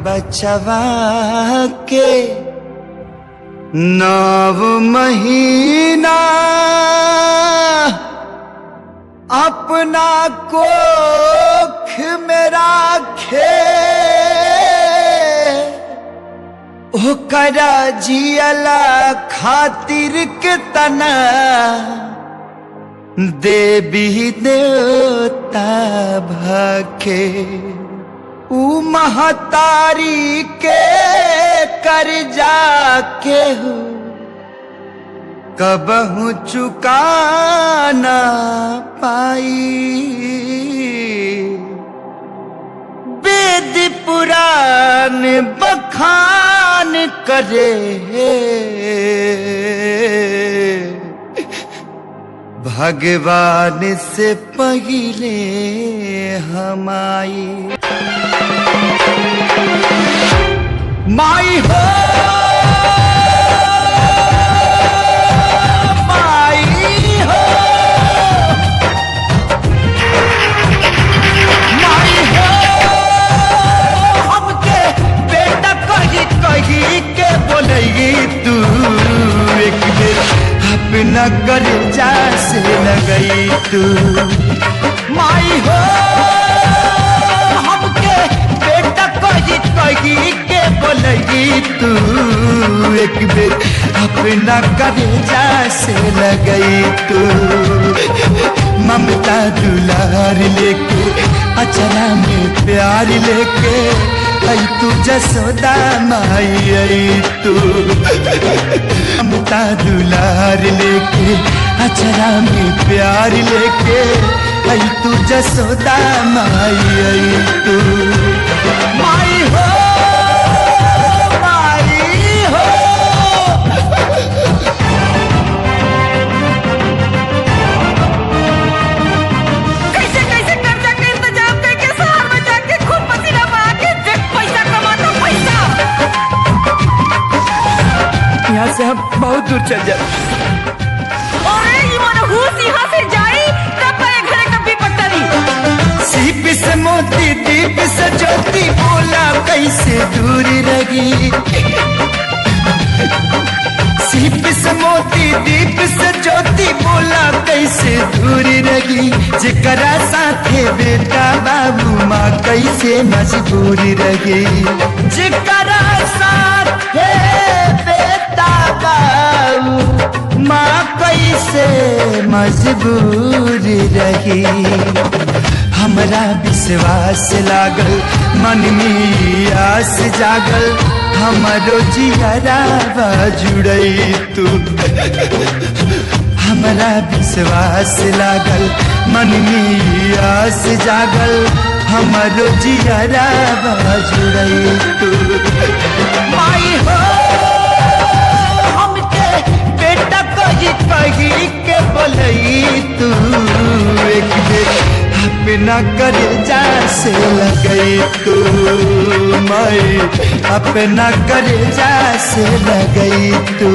बचवा के 9 महीना अपना कोख में राखे ओकरा जियला खातिर के तना देवी देवता भखे ऊ महतारी के कर्जा के कबहू चुका ना पाई। वेद पुराण बखान करे भगवान से पहले हमाई माई हो अपना कर्जा से लगई तू माई हो हमके बेटा कही के बोलगी तू एक बेर अपना कर्जा से लगई तू। ममता दुलार लेके अचरा में प्यार लेके आई तू जसोदा माई आई तू। ममता दुलार लेके अचरा में प्यार लेके आई तू जसोदा माई आई तू। माई हो माई हो कैसे कैसे कर्जा के इंतजाम करके शहर में जाके खूब पसीना बहा के पैसा कमाता पैसा। यहाँ से हम बहुत दूर चल जाए। अरे ये मनहूस यहाँ से जाई तब मैं घरे कभी पट्टरी। सीप से मोती दीप से ज्योति बोला कैसे दूर रही। सीप से मोती दीप से ज्योति बोला कैसे दूर रही। जेकरा साथे बेटा बाबू माँ कैसे मजबूर रही। जेकरा साथे बेटा बाबू माँ कैसे मजबूर रही। हमरा विश्वास लागल मन में आस जागल हमरो जियरा जुड़ई तू। हमरा विश्वास लागल मन में आस जागल हमरो जियरा जुड़ई तू। माई हो हमके बेटा कही के बोलई तू एक बेर अपना कर्जा से लगई तू माई अपना कर्जा से लगई तू।